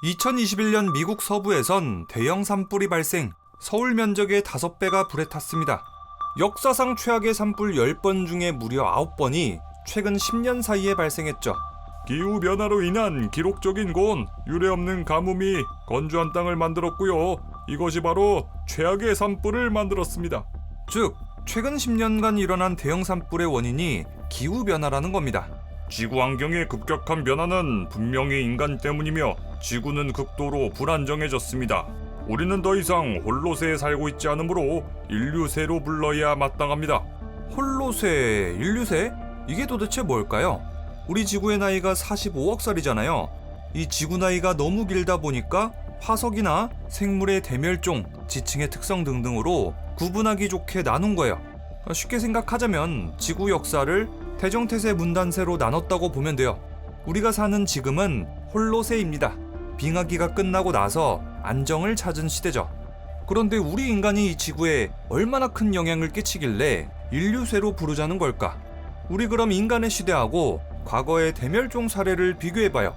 2021년 미국 서부에선 대형 산불이 발생, 서울 면적의 5배가 불에 탔습니다. 역사상 최악의 산불 10번 중에 무려 9번이 최근 10년 사이에 발생했죠. 기후변화로 인한 기록적인 고온, 유례없는 가뭄이 건조한 땅을 만들었고요. 이것이 바로 최악의 산불을 만들었습니다. 즉, 최근 10년간 일어난 대형 산불의 원인이 기후변화라는 겁니다. 지구 환경의 급격한 변화는 분명히 인간 때문이며 지구는 극도로 불안정해졌습니다. 우리는 더 이상 홀로세에 살고 있지 않으므로 인류세로 불러야 마땅합니다. 홀로세, 인류세? 이게 도대체 뭘까요? 우리 지구의 나이가 45억 살이잖아요. 이 지구 나이가 너무 길다 보니까 화석이나 생물의 대멸종, 지층의 특성 등등으로 구분하기 좋게 나눈 거예요. 쉽게 생각하자면 지구 역사를 태정태세 문단세로 나눴다고 보면 돼요. 우리가 사는 지금은 홀로세입니다. 빙하기가 끝나고 나서 안정을 찾은 시대죠. 그런데 우리 인간이 이 지구에 얼마나 큰 영향을 끼치길래 인류세로 부르자는 걸까? 우리 그럼 인간의 시대하고 과거의 대멸종 사례를 비교해봐요.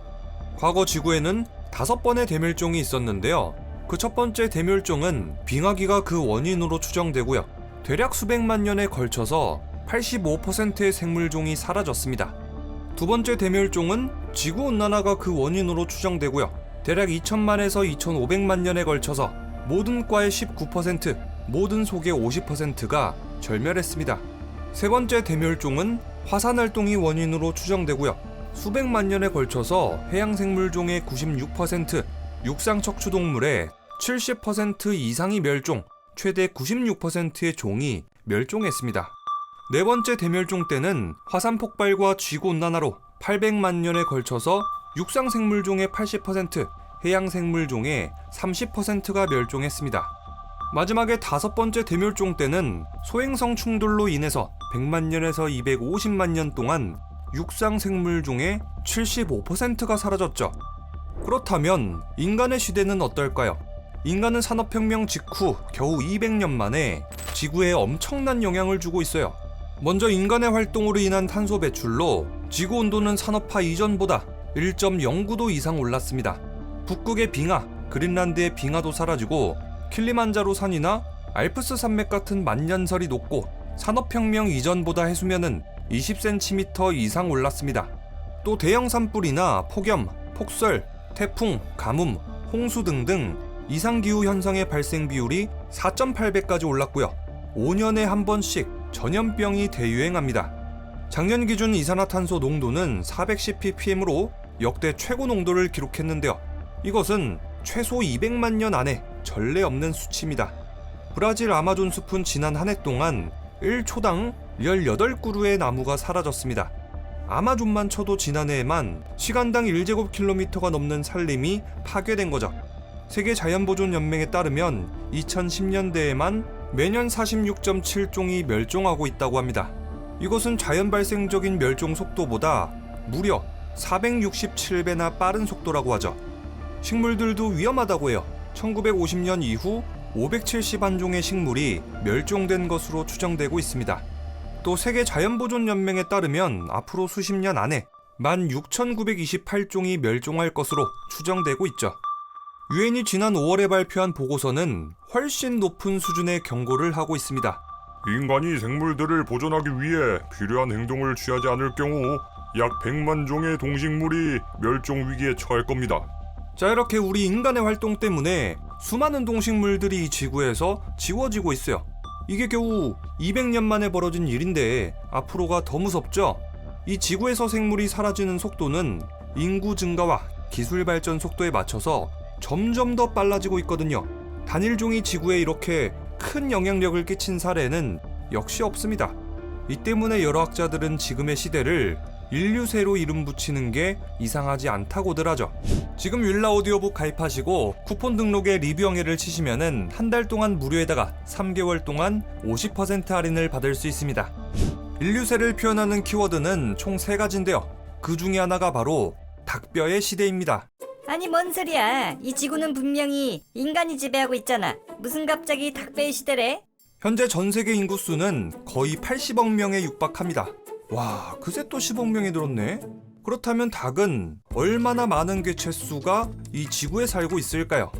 과거 지구에는 5번의 대멸종이 있었는데요. 그 첫 번째 대멸종은 빙하기가 그 원인으로 추정되고요. 대략 수백만 년에 걸쳐서 85%의 생물종이 사라졌습니다. 두 번째 대멸종은 지구온난화가 그 원인으로 추정되고요. 대략 2000만에서 2500만 년에 걸쳐서 모든 과의 19%, 모든 속의 50%가 절멸했습니다. 세 번째 대멸종은 화산활동이 원인으로 추정되고요. 수백만 년에 걸쳐서 해양생물종의 96%, 육상척추동물의 70% 이상이 멸종, 최대 96%의 종이 멸종했습니다. 네 번째 대멸종 때는 화산 폭발과 지구온난화로 800만 년에 걸쳐서 육상생물종의 80%, 해양생물종의 30%가 멸종했습니다. 마지막에 5번째 대멸종 때는 소행성 충돌로 인해서 100만 년에서 250만 년 동안 육상생물종의 75%가 사라졌죠. 그렇다면 인간의 시대는 어떨까요? 인간은 산업혁명 직후 겨우 200년 만에 지구에 엄청난 영향을 주고 있어요. 먼저 인간의 활동으로 인한 탄소 배출로 지구 온도는 산업화 이전보다 1.09도 이상 올랐습니다. 북극의 빙하, 그린란드의 빙하도 사라지고 킬리만자로 산이나 알프스 산맥 같은 만년설이 녹고 산업혁명 이전보다 해수면은 20cm 이상 올랐습니다. 또 대형 산불이나 폭염, 폭설, 태풍, 가뭄, 홍수 등등 이상기후 현상의 발생 비율이 4.8배까지 올랐고요. 5년에 한 번씩 전염병이 대유행합니다. 작년 기준 이산화탄소 농도는 410ppm으로 역대 최고 농도를 기록했는데요. 이것은 최소 200만 년 안에 전례 없는 수치입니다. 브라질 아마존 숲은 지난 한 해 동안 1초당 18그루의 나무가 사라졌습니다. 아마존만 쳐도 지난해에만 시간당 1제곱킬로미터가 넘는 산림이 파괴된 거죠. 세계자연보존연맹에 따르면 2010년대에만 매년 46.7종이 멸종하고 있다고 합니다. 이것은 자연발생적인 멸종 속도보다 무려 467배나 빠른 속도라고 하죠. 식물들도 위험하다고 해요. 1950년 이후 571종의 식물이 멸종된 것으로 추정되고 있습니다. 또 세계자연보존연맹에 따르면 앞으로 수십 년 안에 16,928종이 멸종할 것으로 추정되고 있죠. 유엔이 지난 5월에 발표한 보고서는 훨씬 높은 수준의 경고를 하고 있습니다. 인간이 생물들을 보존하기 위해 필요한 행동을 취하지 않을 경우 약 100만 종의 동식물이 멸종 위기에 처할 겁니다. 자, 이렇게 우리 인간의 활동 때문에 수많은 동식물들이 이 지구에서 지워지고 있어요. 이게 겨우 200년 만에 벌어진 일인데 앞으로가 더 무섭죠? 이 지구에서 생물이 사라지는 속도는 인구 증가와 기술 발전 속도에 맞춰서 점점 더 빨라지고 있거든요. 단일종이 지구에 이렇게 큰 영향력을 끼친 사례는 역시 없습니다. 이 때문에 여러 학자들은 지금의 시대를 인류세로 이름 붙이는 게 이상하지 않다고들 하죠. 지금 윌라 오디오북 가입하시고 쿠폰 등록에 리뷰 영예를 치시면은 한 달 동안 무료에다가 3개월 동안 50% 할인을 받을 수 있습니다. 인류세를 표현하는 키워드는 총 3가지인데요. 그 중에 하나가 바로 닭뼈의 시대입니다. 아니 뭔 소리야. 이 지구는 분명히 인간이 지배하고 있잖아. 무슨 갑자기 닭뼈의 시대래? 현재 전 세계 인구수는 거의 80억 명에 육박합니다. 와, 그새 또 10억 명이 늘었네. 그렇다면 닭은 얼마나 많은 개체수가 이 지구에 살고 있을까요?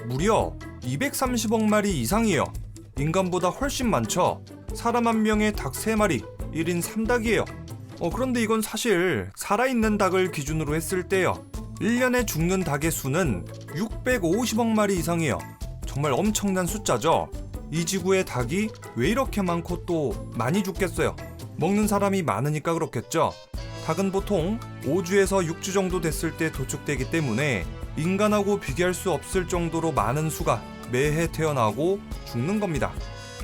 무려 230억 마리 이상이에요. 인간보다 훨씬 많죠? 사람 한 명에 닭 3마리, 1인 3닭이에요. 그런데 이건 사실 살아있는 닭을 기준으로 했을 때요. 1년에 죽는 닭의 수는 650억 마리 이상이에요. 정말 엄청난 숫자죠? 이 지구에 닭이 왜 이렇게 많고 또 많이 죽겠어요? 먹는 사람이 많으니까 그렇겠죠? 닭은 보통 5주에서 6주 정도 됐을 때 도축되기 때문에 인간하고 비교할 수 없을 정도로 많은 수가 매해 태어나고 죽는 겁니다.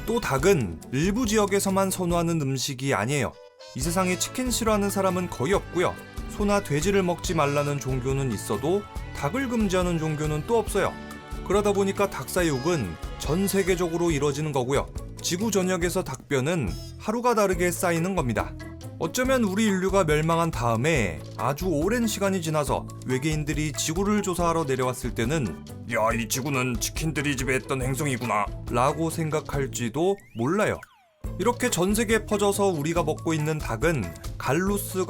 또 닭은 일부 지역에서만 선호하는 음식이 아니에요. 이 세상에 치킨 싫어하는 사람은 거의 없고요. 소나 돼지를 먹지 말라는 종교는 있어도 닭을 금지하는 종교는 또 없어요. 그러다 보니까 닭사육은 전 세계적으로 이뤄지는 거고요. 지구 전역에서 닭뼈는 하루가 다르게 쌓이는 겁니다. 어쩌면 우리 인류가 멸망한 다음에 아주 오랜 시간이 지나서 외계인들이 지구를 조사하러 내려왔을 때는 야, 이 지구는 치킨들이 지배했던 행성이구나 라고 생각할지도 몰라요. 이렇게 전 세계에 퍼져서 우리가 먹고 있는 닭은 갈루스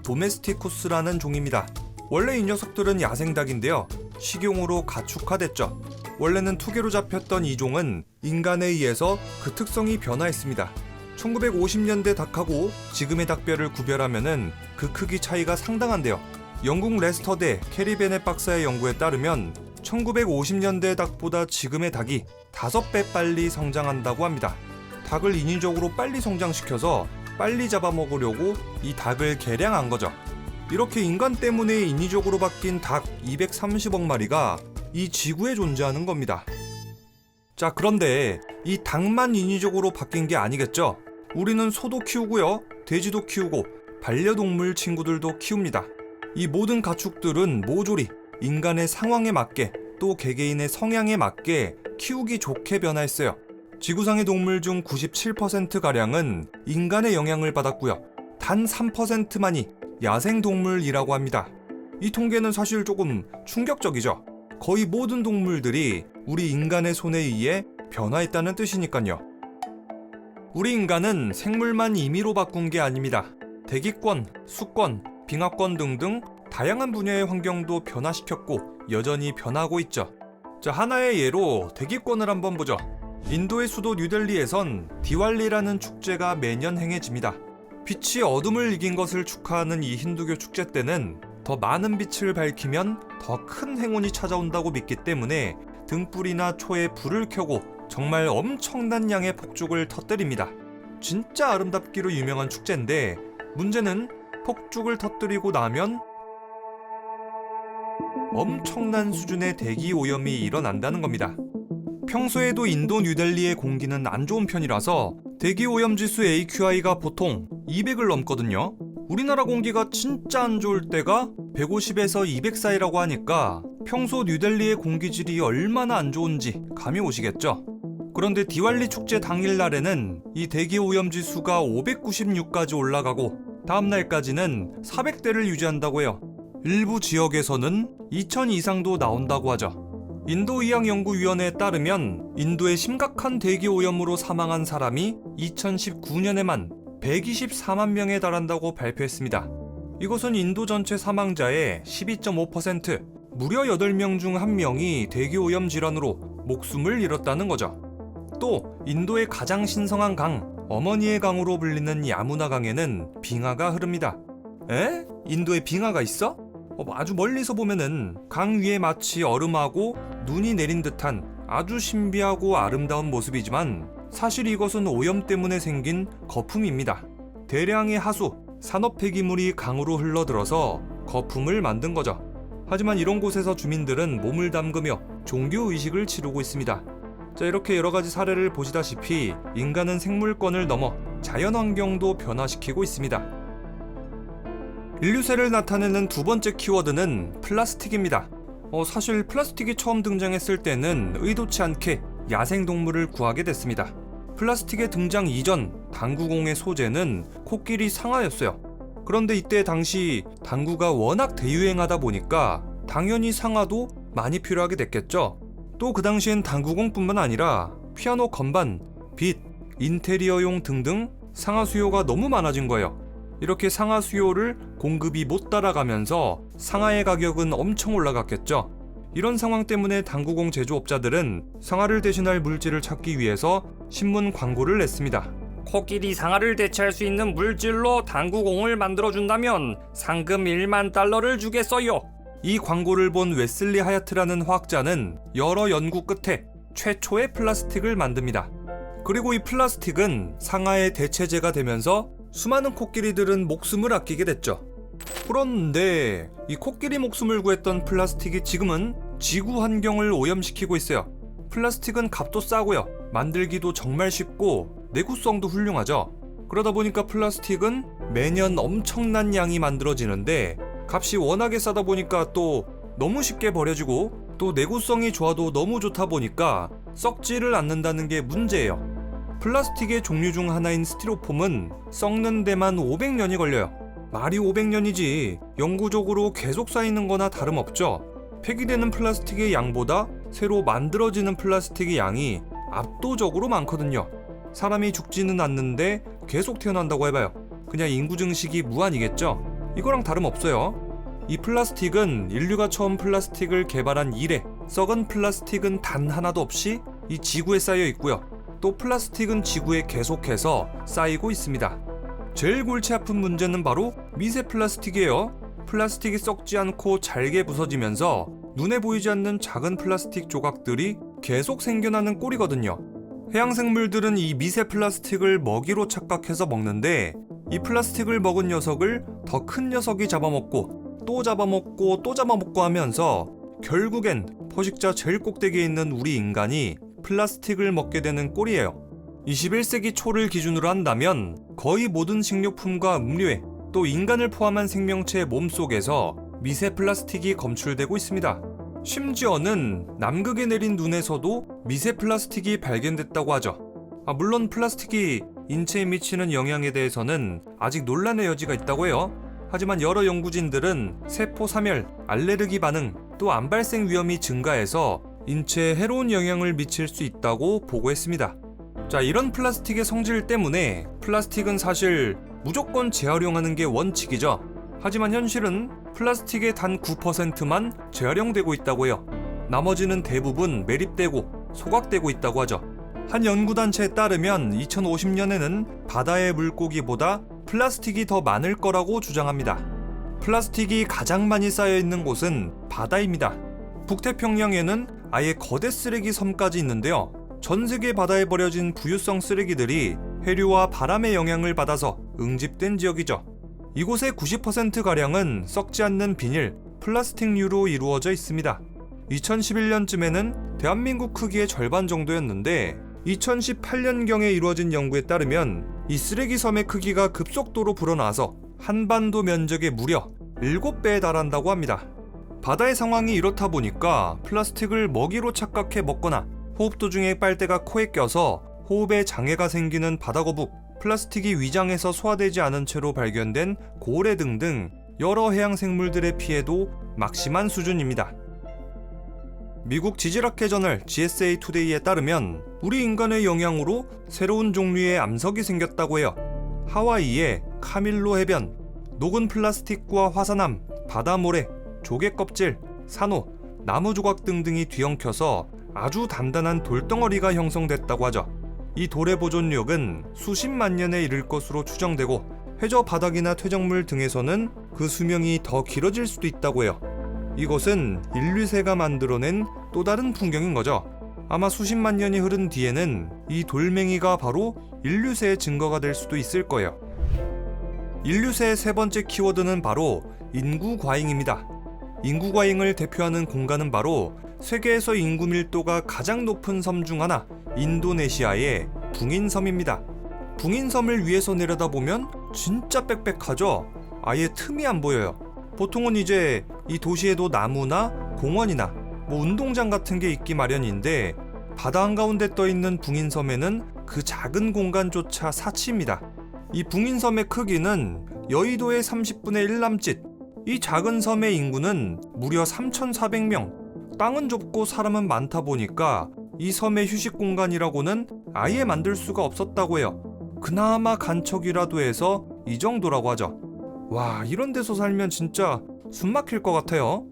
도메스티쿠스라는 종입니다. 원래 이 녀석들은 야생닭인데요. 식용으로 가축화됐죠. 원래는 투개로 잡혔던 이 종은 인간에 의해서 그 특성이 변화했습니다. 1950년대 닭하고 지금의 닭뼈를 구별하면은 그 크기 차이가 상당한데요. 영국 레스터대 캐리 베넷 박사의 연구에 따르면 1950년대 닭보다 지금의 닭이 5배 빨리 성장한다고 합니다. 닭을 인위적으로 빨리 성장시켜서 빨리 잡아먹으려고 이 닭을 개량한 거죠. 이렇게 인간 때문에 인위적으로 바뀐 닭 230억 마리가 이 지구에 존재하는 겁니다. 자, 그런데 이 닭만 인위적으로 바뀐 게 아니겠죠? 우리는 소도 키우고요, 돼지도 키우고 반려동물 친구들도 키웁니다. 이 모든 가축들은 모조리 인간의 상황에 맞게 또 개개인의 성향에 맞게 키우기 좋게 변화했어요. 지구상의 동물 중 97%가량은 인간의 영향을 받았고요. 단 3%만이 야생동물이라고 합니다. 이 통계는 사실 조금 충격적이죠. 거의 모든 동물들이 우리 인간의 손에 의해 변화했다는 뜻이니까요. 우리 인간은 생물만 임의로 바꾼 게 아닙니다. 대기권, 수권, 빙하권 등등 다양한 분야의 환경도 변화시켰고 여전히 변하고 있죠. 자, 하나의 예로 대기권을 한번 보죠. 인도의 수도 뉴델리에선 디왈리라는 축제가 매년 행해집니다. 빛이 어둠을 이긴 것을 축하하는 이 힌두교 축제 때는 더 많은 빛을 밝히면 더 큰 행운이 찾아온다고 믿기 때문에 등불이나 초에 불을 켜고 정말 엄청난 양의 폭죽을 터뜨립니다. 진짜 아름답기로 유명한 축제인데 문제는 폭죽을 터뜨리고 나면 엄청난 수준의 대기 오염이 일어난다는 겁니다. 평소에도 인도 뉴델리의 공기는 안 좋은 편이라서 대기 오염 지수 AQI가 보통 200을 넘거든요. 우리나라 공기가 진짜 안 좋을 때가 150에서 200 사이라고 하니까 평소 뉴델리의 공기질이 얼마나 안 좋은지 감이 오시겠죠? 그런데 디왈리 축제 당일날에는 이 대기 오염 지수가 596까지 올라가고 다음 날까지는 400대를 유지한다고 해요. 일부 지역에서는 2000 이상도 나온다고 하죠. 인도의학연구위원회에 따르면 인도의 심각한 대기 오염으로 사망한 사람이 2019년에만 124만 명에 달한다고 발표했습니다. 이것은 인도 전체 사망자의 12.5%, 무려 8명 중 1명이 대기 오염 질환으로 목숨을 잃었다는 거죠. 또 인도의 가장 신성한 강, 어머니의 강으로 불리는 야무나 강에는 빙하가 흐릅니다. 에? 인도에 빙하가 있어? 아주 멀리서 보면은 강 위에 마치 얼음하고 눈이 내린 듯한 아주 신비하고 아름다운 모습이지만 사실 이것은 오염 때문에 생긴 거품입니다. 대량의 하수, 산업 폐기물이 강으로 흘러들어서 거품을 만든 거죠. 하지만 이런 곳에서 주민들은 몸을 담그며 종교의식을 치르고 있습니다. 자, 이렇게 여러가지 사례를 보시다시피 인간은 생물권을 넘어 자연환경도 변화시키고 있습니다. 인류세를 나타내는 두 번째 키워드는 플라스틱입니다. 사실 플라스틱이 처음 등장했을 때는 의도치 않게 야생동물을 구하게 됐습니다. 플라스틱의 등장 이전 당구공의 소재는 코끼리 상아였어요. 그런데 이때 당시 당구가 워낙 대유행하다 보니까 당연히 상아도 많이 필요하게 됐겠죠. 또 그 당시엔 당구공뿐만 아니라 피아노 건반, 빗, 인테리어용 등등 상아 수요가 너무 많아진 거예요. 이렇게 상하 수요를 공급이 못 따라가면서 상하의 가격은 엄청 올라갔겠죠. 이런 상황 때문에 당구공 제조업자들은 상하를 대신할 물질을 찾기 위해서 신문 광고를 냈습니다. 코끼리 상아를 대체할 수 있는 물질로 당구공을 만들어준다면 상금 1만 달러를 주겠어요. 이 광고를 본 웨슬리 하야트라는 화학자는 여러 연구 끝에 최초의 플라스틱을 만듭니다. 그리고 이 플라스틱은 상하의 대체제가 되면서 수많은 코끼리들은 목숨을 아끼게 됐죠. 그런데 이 코끼리 목숨을 구했던 플라스틱이 지금은 지구 환경을 오염시키고 있어요. 플라스틱은 값도 싸고요. 만들기도 정말 쉽고 내구성도 훌륭하죠. 그러다 보니까 플라스틱은 매년 엄청난 양이 만들어지는데 값이 워낙에 싸다 보니까 또 너무 쉽게 버려지고 또 내구성이 좋아도 너무 좋다 보니까 썩지를 않는다는 게 문제예요. 플라스틱의 종류 중 하나인 스티로폼은 썩는 데만 500년이 걸려요. 말이 500년이지 영구적으로 계속 쌓이는 거나 다름없죠. 폐기되는 플라스틱의 양보다 새로 만들어지는 플라스틱의 양이 압도적으로 많거든요. 사람이 죽지는 않는데 계속 태어난다고 해봐요. 그냥 인구 증식이 무한이겠죠? 이거랑 다름없어요. 이 플라스틱은 인류가 처음 플라스틱을 개발한 이래 썩은 플라스틱은 단 하나도 없이 이 지구에 쌓여 있고요. 또 플라스틱은 지구에 계속해서 쌓이고 있습니다. 제일 골치 아픈 문제는 바로 미세 플라스틱이에요. 플라스틱이 썩지 않고 잘게 부서지면서 눈에 보이지 않는 작은 플라스틱 조각들이 계속 생겨나는 꼴이거든요. 해양생물들은 이 미세 플라스틱을 먹이로 착각해서 먹는데 이 플라스틱을 먹은 녀석을 더 큰 녀석이 잡아먹고 또 잡아먹고 또 잡아먹고 하면서 결국엔 포식자 제일 꼭대기에 있는 우리 인간이 플라스틱을 먹게 되는 꼴이에요. 21세기 초를 기준으로 한다면 거의 모든 식료품과 음료에 또 인간을 포함한 생명체의 몸속에서 미세 플라스틱이 검출되고 있습니다. 심지어는 남극에 내린 눈에서도 미세 플라스틱이 발견됐다고 하죠. 물론 플라스틱이 인체에 미치는 영향에 대해서는 아직 논란의 여지가 있다고 해요. 하지만 여러 연구진들은 세포 사멸, 알레르기 반응, 또 암 발생 위험이 증가해서 인체에 해로운 영향을 미칠 수 있다고 보고했습니다. 자, 이런 플라스틱의 성질 때문에 플라스틱은 사실 무조건 재활용하는 게 원칙이죠. 하지만 현실은 플라스틱의 단 9%만 재활용되고 있다고 해요. 나머지는 대부분 매립되고 소각되고 있다고 하죠. 한 연구단체에 따르면 2050년에는 바다의 물고기보다 플라스틱이 더 많을 거라고 주장합니다. 플라스틱이 가장 많이 쌓여있는 곳은 바다입니다. 북태평양에는 아예 거대 쓰레기 섬까지 있는데요. 전 세계 바다에 버려진 부유성 쓰레기들이 해류와 바람의 영향을 받아서 응집된 지역이죠. 이곳의 90%가량은 썩지 않는 비닐, 플라스틱류로 이루어져 있습니다. 2011년쯤에는 대한민국 크기의 절반 정도였는데 2018년경에 이루어진 연구에 따르면 이 쓰레기 섬의 크기가 급속도로 불어나서 한반도 면적의 무려 7배에 달한다고 합니다. 바다의 상황이 이렇다 보니까 플라스틱을 먹이로 착각해 먹거나 호흡 도중에 빨대가 코에 껴서 호흡에 장애가 생기는 바다거북, 플라스틱이 위장에서 소화되지 않은 채로 발견된 고래 등등 여러 해양생물들의 피해도 막심한 수준입니다. 미국 지질학회 저널 GSA 투데이에 따르면 우리 인간의 영향으로 새로운 종류의 암석이 생겼다고 해요. 하와이의 카밀로 해변, 녹은 플라스틱과 화산암, 바다모래, 조개 껍질, 산호, 나무 조각 등등이 뒤엉켜서 아주 단단한 돌덩어리가 형성됐다고 하죠. 이 돌의 보존력은 수십만 년에 이를 것으로 추정되고 해저 바닥이나 퇴적물 등에서는 그 수명이 더 길어질 수도 있다고 해요. 이것은 인류새가 만들어낸 또 다른 풍경인 거죠. 아마 수십만 년이 흐른 뒤에는 이 돌멩이가 바로 인류새의 증거가 될 수도 있을 거예요. 인류새의 세 번째 키워드는 바로 인구 과잉입니다. 인구 과잉을 대표하는 공간은 바로 세계에서 인구 밀도가 가장 높은 섬 중 하나, 인도네시아의 붕인섬입니다. 붕인섬을 위에서 내려다보면 진짜 빽빽하죠? 아예 틈이 안 보여요. 보통은 이제 이 도시에도 나무나 공원이나 운동장 같은 게 있기 마련인데 바다 한가운데 떠있는 붕인섬에는 그 작은 공간조차 사치입니다. 이 붕인섬의 크기는 여의도의 30분의 1 남짓. 이 작은 섬의 인구는 무려 3,400명. 땅은 좁고 사람은 많다 보니까 이 섬의 휴식 공간이라고는 아예 만들 수가 없었다고 해요. 그나마 간척이라도 해서 이 정도라고 하죠. 와, 이런 데서 살면 진짜 숨 막힐 것 같아요.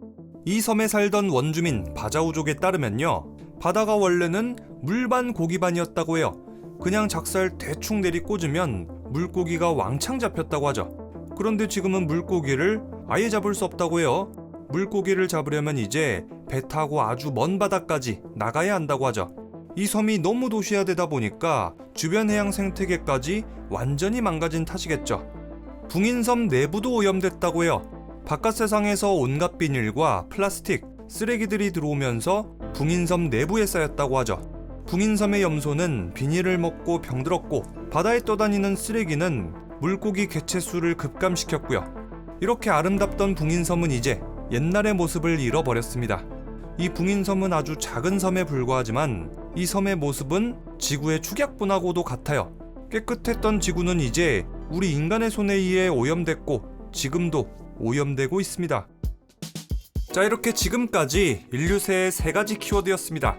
이 섬에 살던 원주민 바자우족에 따르면요, 바다가 원래는 물반 고기반이었다고 해요. 그냥 작살 대충 내리꽂으면 물고기가 왕창 잡혔다고 하죠. 그런데 지금은 물고기를 아예 잡을 수 없다고 해요. 물고기를 잡으려면 이제 배 타고 아주 먼 바다까지 나가야 한다고 하죠. 이 섬이 너무 도시화되다 보니까 주변 해양 생태계까지 완전히 망가진 탓이겠죠. 붕인섬 내부도 오염됐다고 해요. 바깥 세상에서 온갖 비닐과 플라스틱, 쓰레기들이 들어오면서 붕인섬 내부에 쌓였다고 하죠. 붕인섬의 염소는 비닐을 먹고 병들었고, 바다에 떠다니는 쓰레기는 물고기 개체수를 급감시켰고요. 이렇게 아름답던 붕인섬은 이제 옛날의 모습을 잃어버렸습니다. 이 붕인섬은 아주 작은 섬에 불과하지만 이 섬의 모습은 지구의 축약분하고도 같아요. 깨끗했던 지구는 이제 우리 인간의 손에 의해 오염됐고 지금도 오염되고 있습니다. 자, 이렇게 지금까지 인류세의 3가지 키워드였습니다.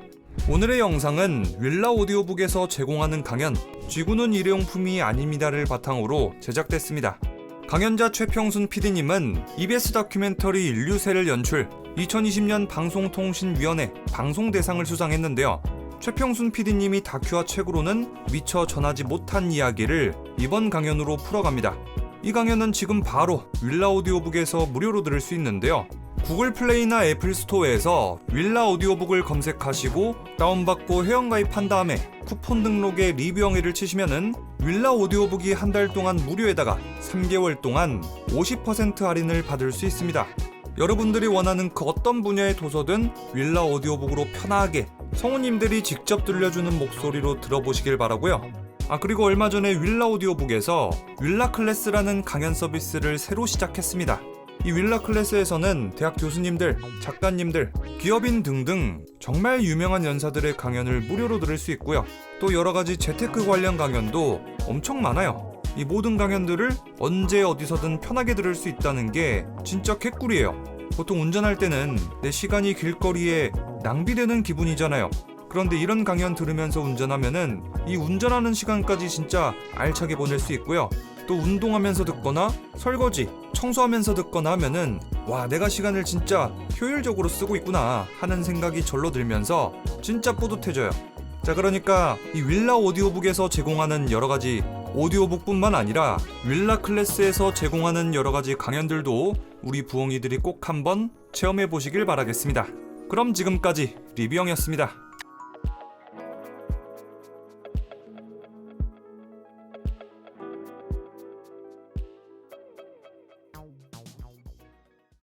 오늘의 영상은 윌라 오디오북에서 제공하는 강연 지구는 일회용품이 아닙니다를 바탕으로 제작됐습니다. 강연자 최평순 PD님은 EBS 다큐멘터리 인류세를 연출 2020년 방송통신위원회 방송대상을 수상했는데요. 최평순 PD님이 다큐와 책으로는 미처 전하지 못한 이야기를 이번 강연으로 풀어갑니다. 이 강연은 지금 바로 윌라 오디오북에서 무료로 들을 수 있는데요. 구글 플레이나 애플 스토어에서 윌라 오디오북을 검색하시고 다운받고 회원가입한 다음에 쿠폰 등록에 리뷰영의를 치시면은 윌라 오디오북이 한 달 동안 무료에다가 3개월 동안 50% 할인을 받을 수 있습니다. 여러분들이 원하는 그 어떤 분야의 도서든 윌라 오디오북으로 편하게 성우님들이 직접 들려주는 목소리로 들어보시길 바라고요. 그리고 얼마 전에 윌라 오디오북에서 윌라 클래스라는 강연 서비스를 새로 시작했습니다. 이 윌라 클래스에서는 대학 교수님들, 작가님들, 기업인 등등 정말 유명한 연사들의 강연을 무료로 들을 수 있고요. 또 여러가지 재테크 관련 강연도 엄청 많아요. 이 모든 강연들을 언제 어디서든 편하게 들을 수 있다는 게 진짜 개꿀이에요. 보통 운전할 때는 내 시간이 길거리에 낭비되는 기분이잖아요. 그런데 이런 강연 들으면서 운전하면은 이 운전하는 시간까지 진짜 알차게 보낼 수 있고요. 또 운동하면서 듣거나 설거지, 청소하면서 듣거나 하면은 와, 내가 시간을 진짜 효율적으로 쓰고 있구나 하는 생각이 절로 들면서 진짜 뿌듯해져요. 자, 그러니까 이 윌라 오디오북에서 제공하는 여러가지 오디오북뿐만 아니라 윌라 클래스에서 제공하는 여러가지 강연들도 우리 부엉이들이 꼭 한번 체험해 보시길 바라겠습니다. 그럼 지금까지 리뷰영이었습니다.